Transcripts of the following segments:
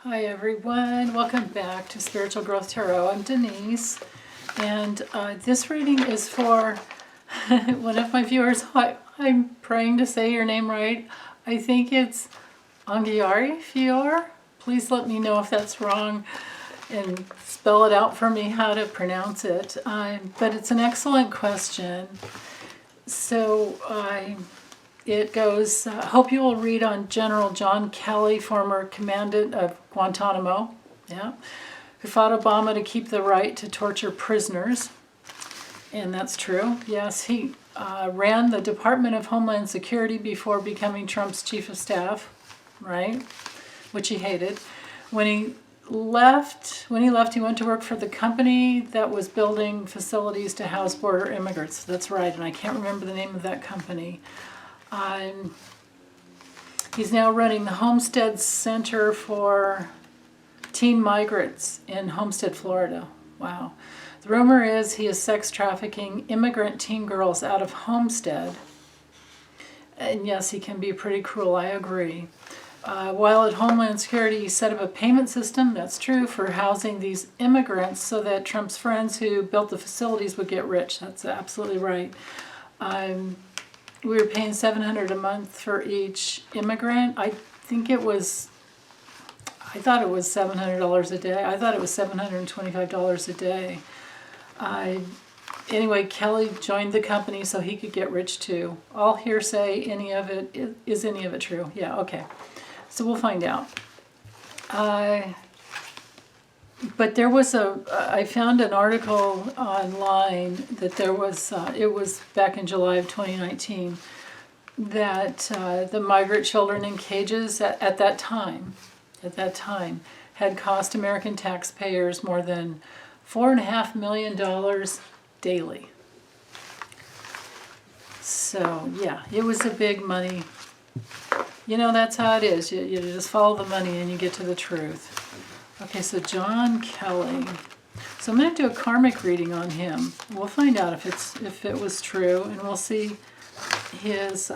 Hi everyone, welcome back to Spiritual Growth Tarot. I'm Denise, and this reading is for one of my viewers. I'm praying to say your name right. I think it's Angiari Fior. Please let me know if that's wrong and spell it out for me how to pronounce it. But it's an excellent question. So it goes, hope you will read on General John Kelly, former commandant of Guantanamo, who fought Obama to keep the right to torture prisoners. And that's true. Yes, he ran the Department of Homeland Security before becoming Trump's chief of staff, right? Which he hated. When he left, he went to work for the company that was building facilities to house border immigrants. That's right, and I can't remember the name of that company. He's now running the Homestead Center for Teen Migrants in Homestead, Florida. Wow. The rumor is he is sex trafficking immigrant teen girls out of Homestead. And yes, he can be pretty cruel, I agree. While at Homeland Security, he set up a payment system, that's true, for housing these immigrants so that Trump's friends who built the facilities would get rich. That's absolutely right. We were paying $700 a month for each immigrant. I thought it was $700 a day. I thought it was $725 a day. Anyway, Kelly joined the company so he could get rich too. All hearsay, is any of it true? Yeah, okay. So we'll find out. But there was I found an article online that there was, it was back in July of 2019, that the migrant children in cages at that time, had cost American taxpayers more than $4.5 million daily. So yeah, it was a big money. You know, that's how it is. You just follow the money and you get to the truth. Okay, so John Kelly. So I'm going to do a karmic reading on him. We'll find out if it was true, and we'll see his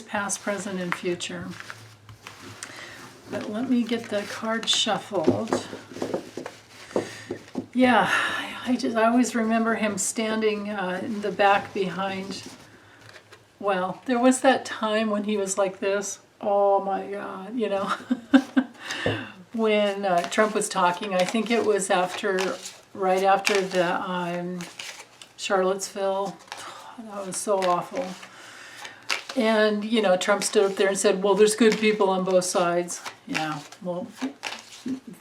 past, present, and future. But let me get the card shuffled. Yeah, I always remember him standing in the back behind. Well, there was that time when he was like this. Oh my God, you know. When Trump was talking, I think it was right after the Charlottesville. That was so awful. And, you know, Trump stood up there and said, well, there's good people on both sides. Yeah, well,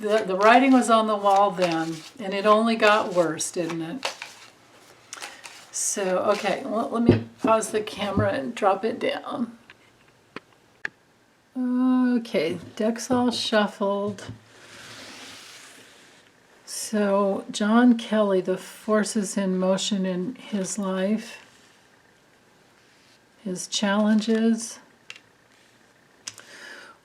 the writing was on the wall then, and it only got worse, didn't it? So, okay, well, let me pause the camera and drop it down. Okay, deck's all shuffled. So, John Kelly, the forces in motion in his life, his challenges.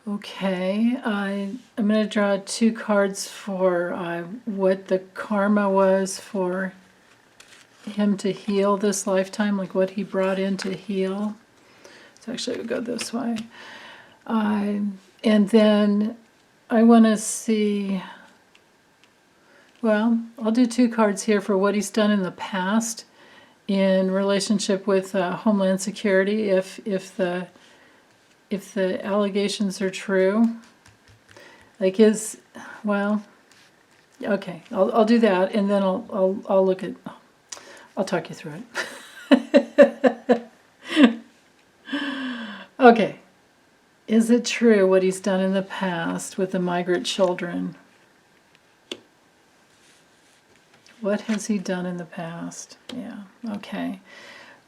Okay, I'm going to draw 2 cards for what the karma was for him to heal this lifetime, like what he brought in to heal. So actually, we'll go this way. And then I want to see, well, I'll do 2 cards here for what he's done in the past in relationship with Homeland Security, if the allegations are true. Like well, okay, I'll do that, and then I'll look at, I'll talk you through it. Okay. Is it true what he's done in the past with the migrant children? What has he done in the past? Yeah, okay.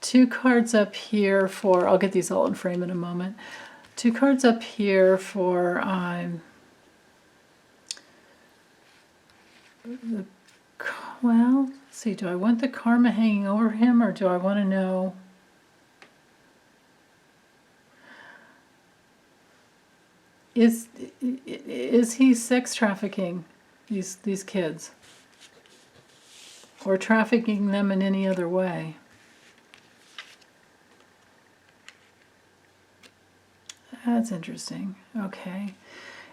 2 cards up here for, I'll get these all in frame in a moment. 2 cards up here for, well, let's see, do I want the karma hanging over him, or do I want to know? Is he sex trafficking these kids? Or trafficking them in any other way? That's interesting. Okay.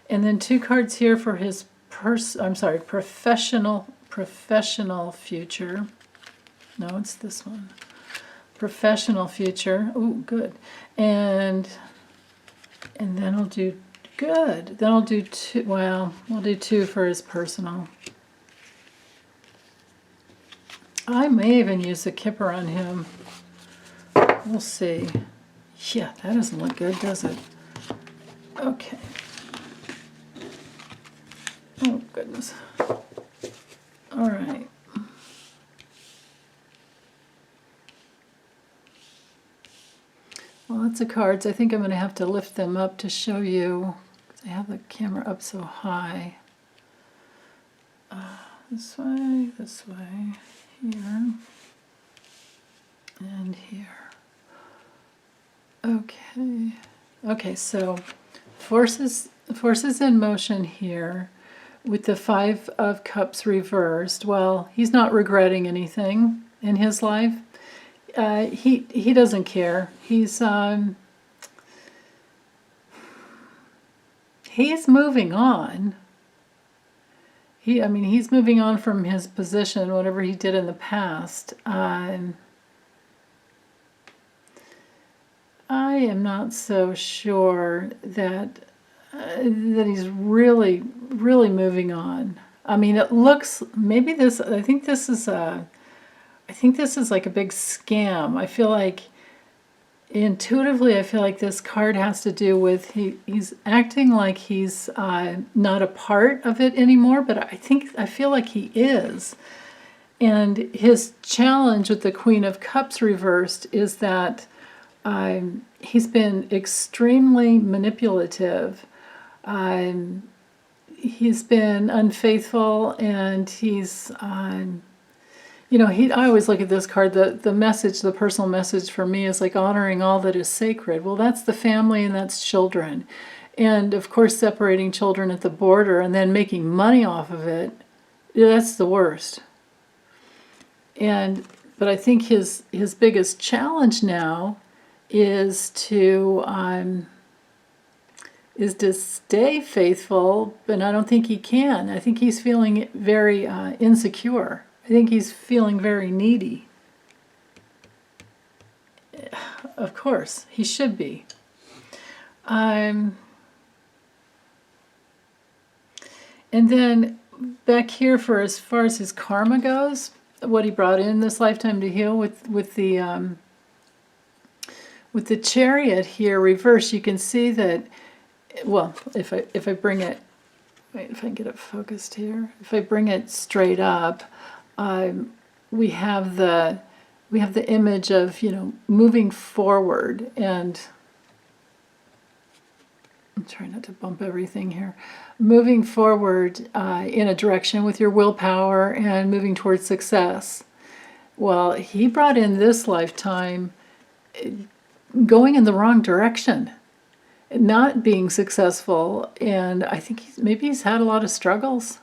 And then 2 cards here for his professional future. No, it's this one. Professional future. Ooh, good. And then I'll do good. Then I'll do 2. Well, we'll do 2 for his personal. I may even use the Kipper on him. We'll see. Yeah, that doesn't look good, does it? Okay. Oh, goodness. All right. Lots of cards. I think I'm going to have to lift them up to show you. I have the camera up so high. This way, here, and here. Okay. Okay, so forces in motion here with the 5 of Cups reversed. Well, he's not regretting anything in his life. He doesn't care. He's moving on. He's moving on from his position, whatever he did in the past. I am not so sure that he's really moving on. I mean, it looks maybe this. I think this is like a big scam. I feel like intuitively, I feel like this card has to do with he's acting like he's not a part of it anymore, but I feel like he is. And his challenge with the Queen of Cups reversed is that he's been extremely manipulative. He's been unfaithful, and he's I always look at this card, the message, the personal message for me is like honoring all that is sacred. Well, that's the family and that's children. And of course, separating children at the border and then making money off of it, that's the worst. But I think his biggest challenge now is to stay faithful, but I don't think he can. I think he's feeling very insecure. I think he's feeling very needy. Of course, he should be. And then back here for as far as his karma goes, what he brought in this lifetime to heal with the Chariot here reversed, you can see that. Well, if I bring it, wait, if I can get it focused here. If I bring it straight up. We have the image of moving forward, and I'm trying not to bump everything here. Moving forward in a direction with your willpower and moving towards success. Well, he brought in this lifetime going in the wrong direction, not being successful, and I think maybe he's had a lot of struggles.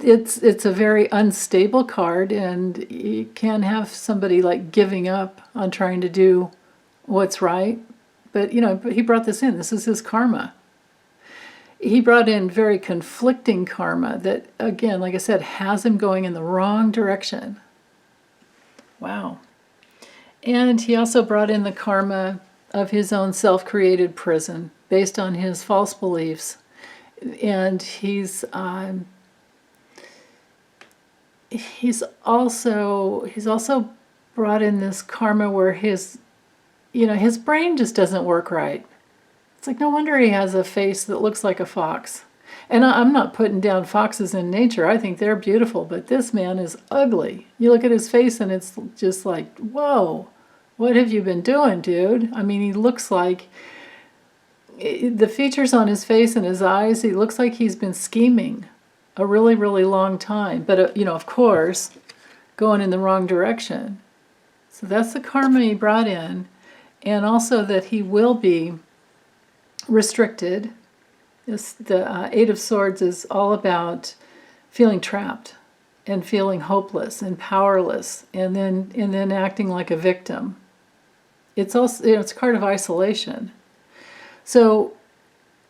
It's a very unstable card, and you can have somebody like giving up on trying to do what's right. But he brought this in. This is his karma. He brought in very conflicting karma that, again, like I said, has him going in the wrong direction. Wow. And he also brought in the karma of his own self-created prison based on his false beliefs. And he's also brought in this karma where his brain just doesn't work right. It's like no wonder he has a face that looks like a fox. And I'm not putting down foxes in nature. I think they're beautiful, but this man is ugly. You look at his face and it's just like, whoa, what have you been doing, dude? I mean, he looks like, the features on his face and his eyes, he looks like he's been scheming a really, really long time. But, of course, going in the wrong direction. So that's the karma he brought in. And also that he will be restricted. The Eight of Swords is all about feeling trapped and feeling hopeless and powerless, and then acting like a victim. It's also it's a card of isolation. So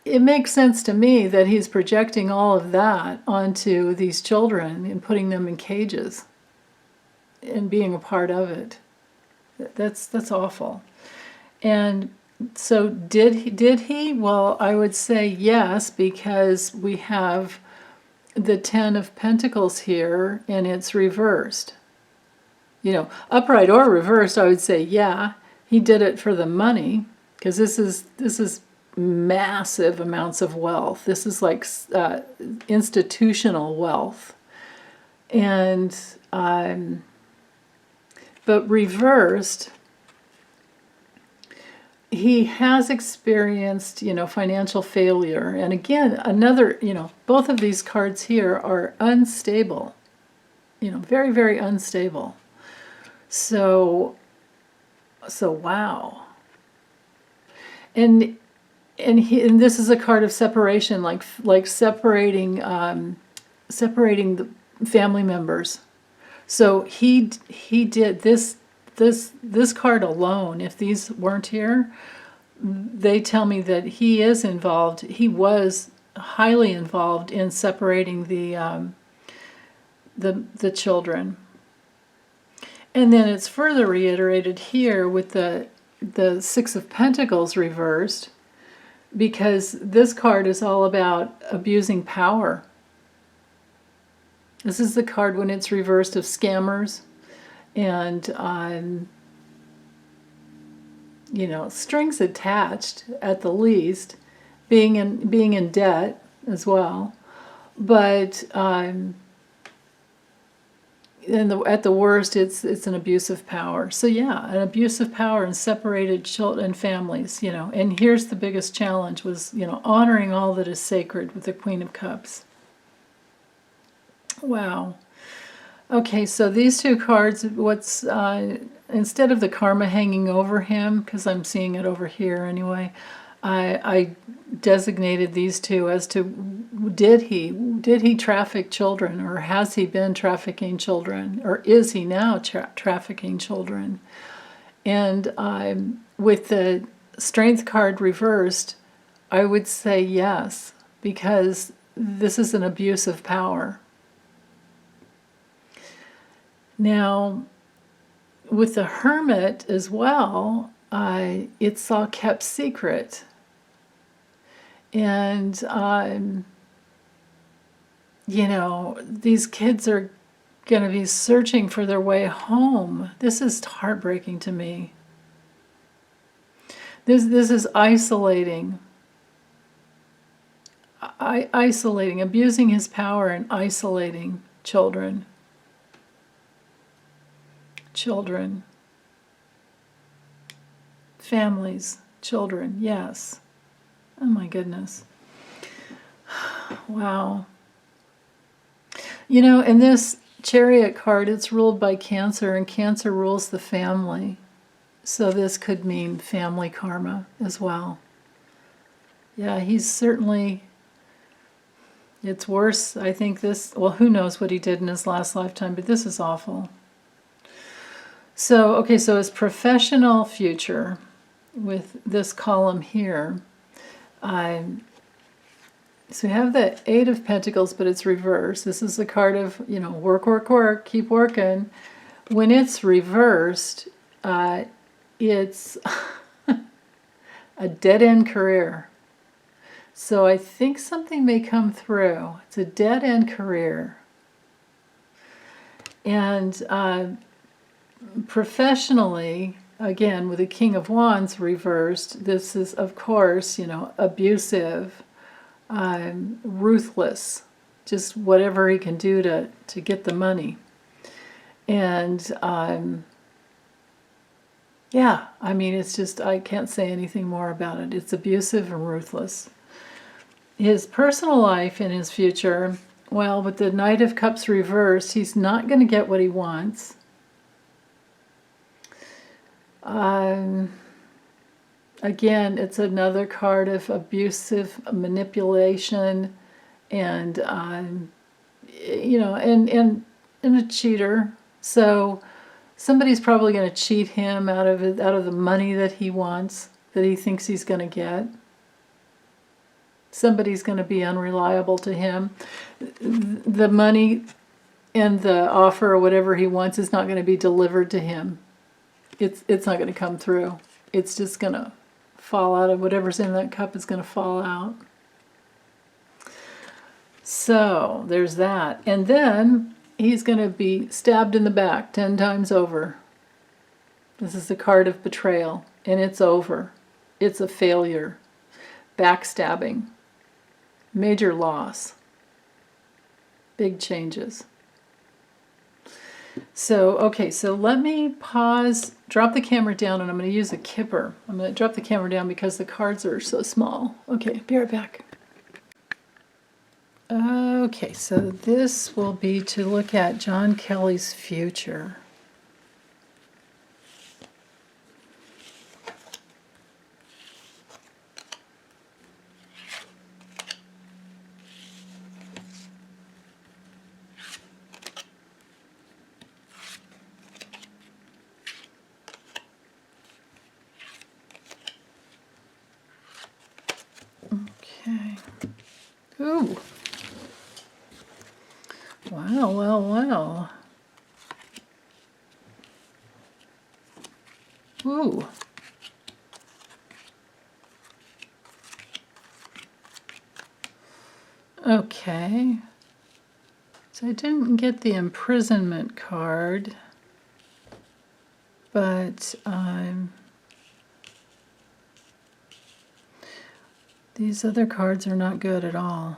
it makes sense to me that he's projecting all of that onto these children and putting them in cages and being a part of it. That's awful. And so did he? Well, I would say yes, because we have the Ten of Pentacles here and it's reversed. You know, upright or reversed, I would say yeah, he did it for the money, because this is massive amounts of wealth. This is like institutional wealth. And but reversed, he has experienced, you know, financial failure. And again, another, you know, both of these cards here are unstable, you know, very, very unstable. So wow. And this is a card of separation, like separating the family members. So he did this card alone. If these weren't here, they tell me that he is involved. He was highly involved in separating the children. And then it's further reiterated here with the Six of Pentacles reversed, because this card is all about abusing power. This is the card when it's reversed of scammers and you know, strings attached at the least, being in debt as well, but at the worst, it's an abuse of power. So yeah, an abuse of power and separated children and families, you know. And here's the biggest challenge was, you know, honoring all that is sacred with the Queen of Cups. Wow. Okay, so these two cards, what's instead of the karma hanging over him, because I'm seeing it over here anyway, I designated these two as to did he traffic children, or has he been trafficking children, or is he now trafficking children? And with the Strength card reversed, I would say yes, because this is an abuse of power. Now, with the Hermit as well, it's all kept secret. And, you know, these kids are going to be searching for their way home. This is heartbreaking to me. This is isolating. Isolating, abusing his power and isolating children. Children. Families. Children, yes. Oh my goodness. Wow. You know, in this Chariot card, it's ruled by Cancer, and Cancer rules the family. So this could mean family karma as well. Yeah, he's certainly, it's worse. I think this, well, who knows what he did in his last lifetime, but this is awful. So, okay, so his professional future with this column here, so we have the Eight of Pentacles, but it's reversed. This is the card of, you know, work, work, work, keep working. When it's reversed, it's a dead-end career. So I think something may come through. It's a dead-end career. And professionally, again, with the King of Wands reversed, this is, of course, you know, abusive, ruthless, just whatever he can do to get the money. And yeah, I mean, it's just, I can't say anything more about it. It's abusive and ruthless. His personal life and his future, well, with the Knight of Cups reversed, he's not going to get what he wants. Again, it's another card of abusive manipulation and, you know, and a cheater. So somebody's probably going to cheat him out of the money that he wants, that he thinks he's going to get. Somebody's going to be unreliable to him. The money and the offer or whatever he wants is not going to be delivered to him. It's not going to come through. It's just going to fall out of whatever's in that cup is going to fall out. So there's that. And then he's going to be stabbed in the back 10 times over. This is the card of betrayal, and it's over. It's a failure. Backstabbing. Major loss. Big changes. So, okay, so let me pause, drop the camera down, and I'm going to use a Kipper. I'm going to drop the camera down because the cards are so small. Okay, be right back. Okay, so this will be to look at John Kelly's future. Okay. Ooh. Wow, wow, wow. Ooh. Okay. So I didn't get the imprisonment card, but these other cards are not good at all.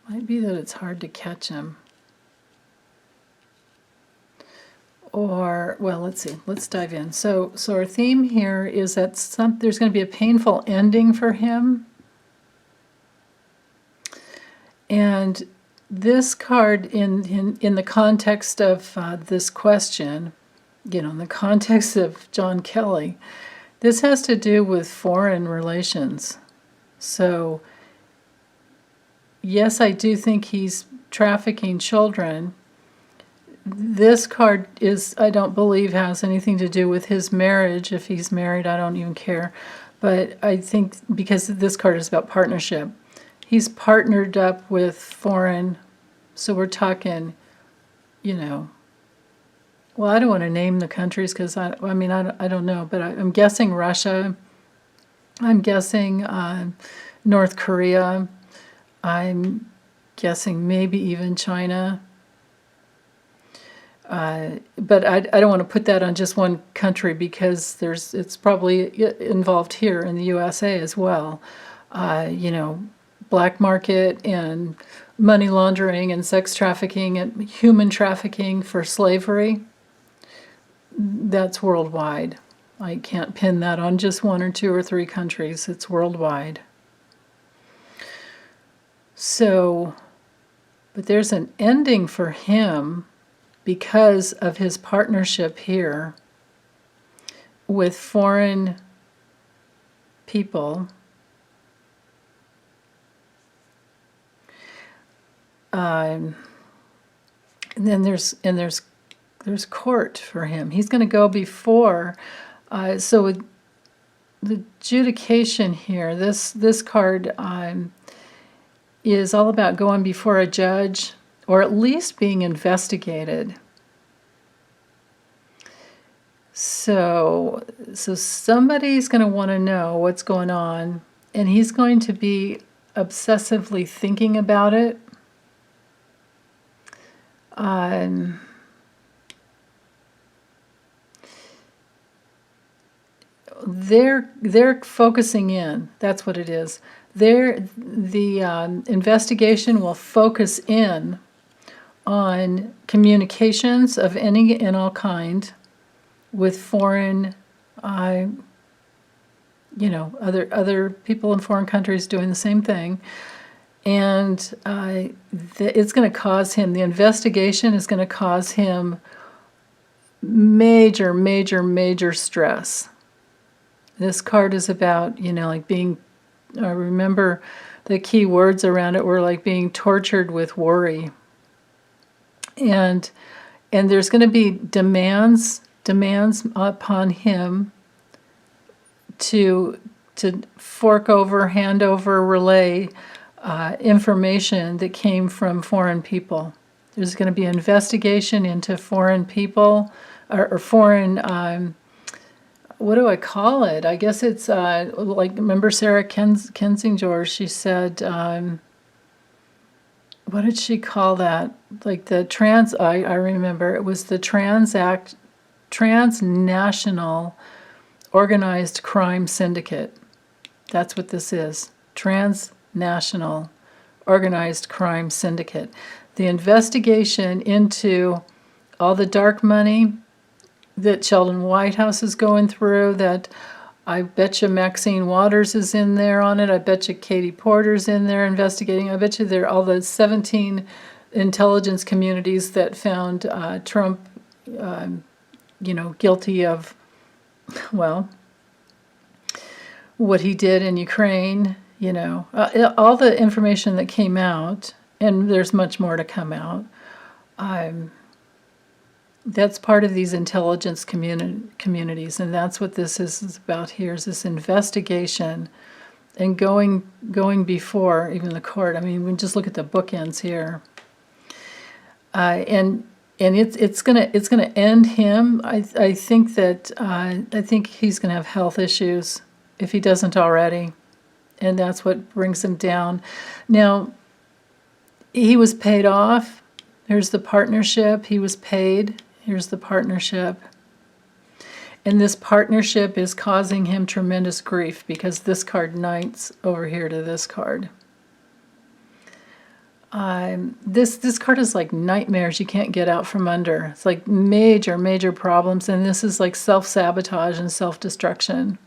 Might be that it's hard to catch him. Or, well, let's see. Let's dive in. So our theme here is that there's going to be a painful ending for him. And this card, in the context of this question, you know, in the context of John Kelly, this has to do with foreign relations. So, yes, I do think he's trafficking children. This card I don't believe has anything to do with his marriage. If he's married, I don't even care. But I think because this card is about partnership, he's partnered up with foreign, so we're talking, you know, well, I don't want to name the countries because I don't know, but I'm guessing Russia. I'm guessing North Korea. I'm guessing maybe even China. But I don't want to put that on just one country because it's probably involved here in the USA as well. You know, black market and money laundering and sex trafficking and human trafficking for slavery. That's worldwide. I can't pin that on just one or two or three countries. It's worldwide. So, but there's an ending for him because of his partnership here with foreign people. And then there's court for him. He's going to go before. So the adjudication here, this card is all about going before a judge or at least being investigated. So somebody's going to want to know what's going on, and he's going to be obsessively thinking about it. They're focusing in. That's what it is. The investigation will focus in on communications of any and all kind with foreign, you know, other people in foreign countries doing the same thing. And it's going to cause him, the investigation is going to cause him major, major, major stress. This card is about, you know, like being, I remember the key words around it were like being tortured with worry. And there's going to be demands upon him to to fork over, hand over, relay information that came from foreign people. There's going to be an investigation into foreign people or foreign, what do I call it? I guess it's like, remember Sarah Kensinger, she said, what did she call that? Like the I remember it was the transnational organized crime syndicate. That's what this is. Transnational organized crime syndicate. The investigation into all the dark money that Sheldon Whitehouse is going through, that I bet you Maxine Waters is in there on it. I bet you Katie Porter's in there investigating. I bet you there are all the 17 intelligence communities that found Trump, guilty of, well, what he did in Ukraine, all the information that came out, and there's much more to come out. That's part of these intelligence communities, and that's what this is about here, is this investigation and going before even the court. I mean, we just look at the bookends here. And it's gonna end him. I think he's gonna have health issues if he doesn't already, and that's what brings him down. Now, he was paid off. Here's the partnership. He was paid. Here's the partnership. And this partnership is causing him tremendous grief because this card knights over here to this card. This card is like nightmares you can't get out from under. It's like major problems, and this is like self-sabotage and self-destruction.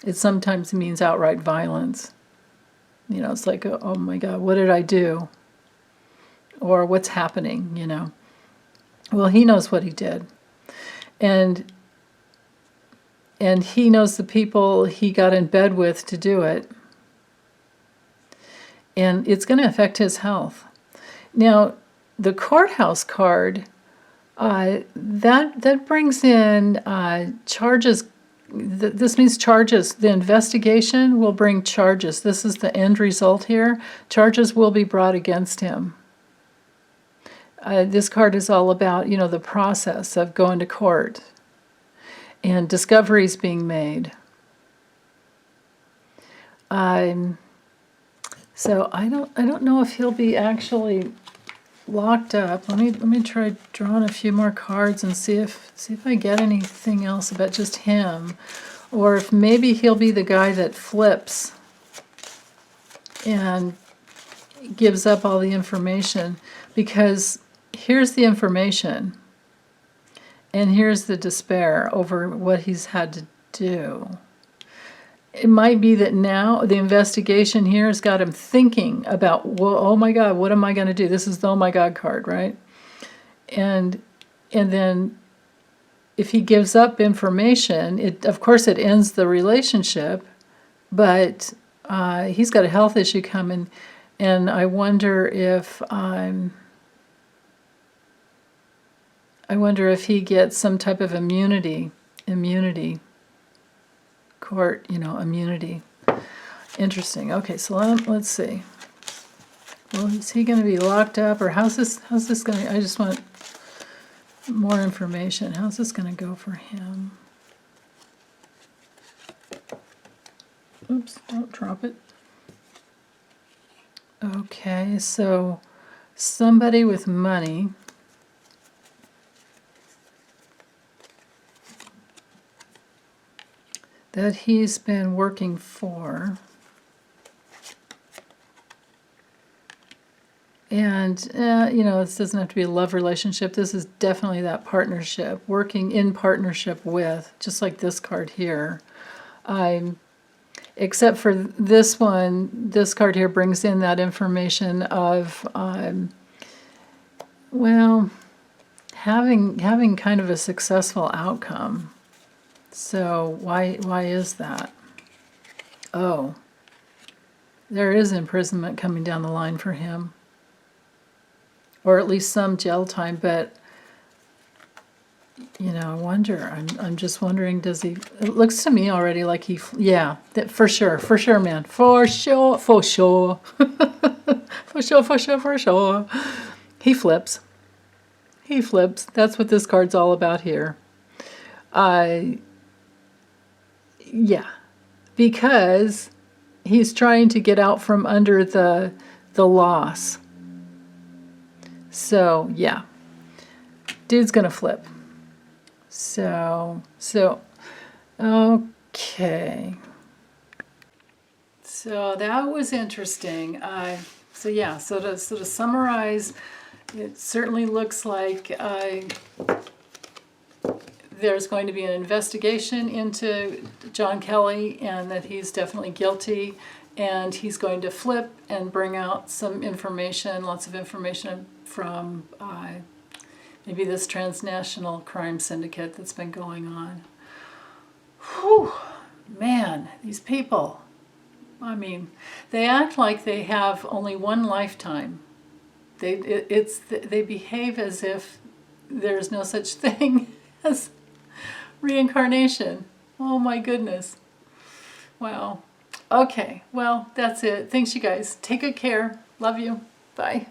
It sometimes means outright violence. It's like, oh my God, what did I do? Or what's happening, Well, he knows what he did. And he knows the people he got in bed with to do it. And it's going to affect his health. Now, the courthouse card, that brings in charges. This means charges. The investigation will bring charges. This is the end result here. Charges will be brought against him. This card is all about, the process of going to court and discoveries being made. So I don't know if he'll be actually locked up. Let me try drawing a few more cards and see if I get anything else about just him, or if maybe he'll be the guy that flips and gives up all the information, because here's the information and here's the despair over what he's had to do. It might be that now the investigation here has got him thinking about, well, oh my God, what am I going to do? This is the oh my God card, right? And then if he gives up information, of course it ends the relationship, but he's got a health issue coming, and I wonder if he gets some type of immunity. Court, immunity. Interesting. Okay, so let's see. Well, is he going to be locked up, or how's this going to? I just want more information. How's this going to go for him? Oops! Don't drop it. Okay, so somebody with money. That he's been working for. And, this doesn't have to be a love relationship. This is definitely that partnership, working in partnership with, just like this card here. Except for this one, this card here brings in that information of, having kind of a successful outcome. So why is that? Oh, there is imprisonment coming down the line for him, or at least some jail time. But You know, I wonder. I'm just wondering. Does he? It looks to me already like he. Yeah, that for sure, man, for sure, for sure, for sure, for sure, for sure. He flips. He flips. That's what this card's all about here. Yeah, because he's trying to get out from under the loss. So yeah, dude's gonna flip. So okay. So that was interesting. So yeah, so to summarize, it certainly looks like there's going to be an investigation into John Kelly and that he's definitely guilty, and he's going to flip and bring out some information, lots of information from maybe this transnational crime syndicate that's been going on. Whew, man, these people. I mean, they act like they have only one lifetime. They behave as if there's no such thing as reincarnation. Oh my goodness. Wow. Okay, well, that's it. Thanks, you guys. Take good care. Love you. Bye.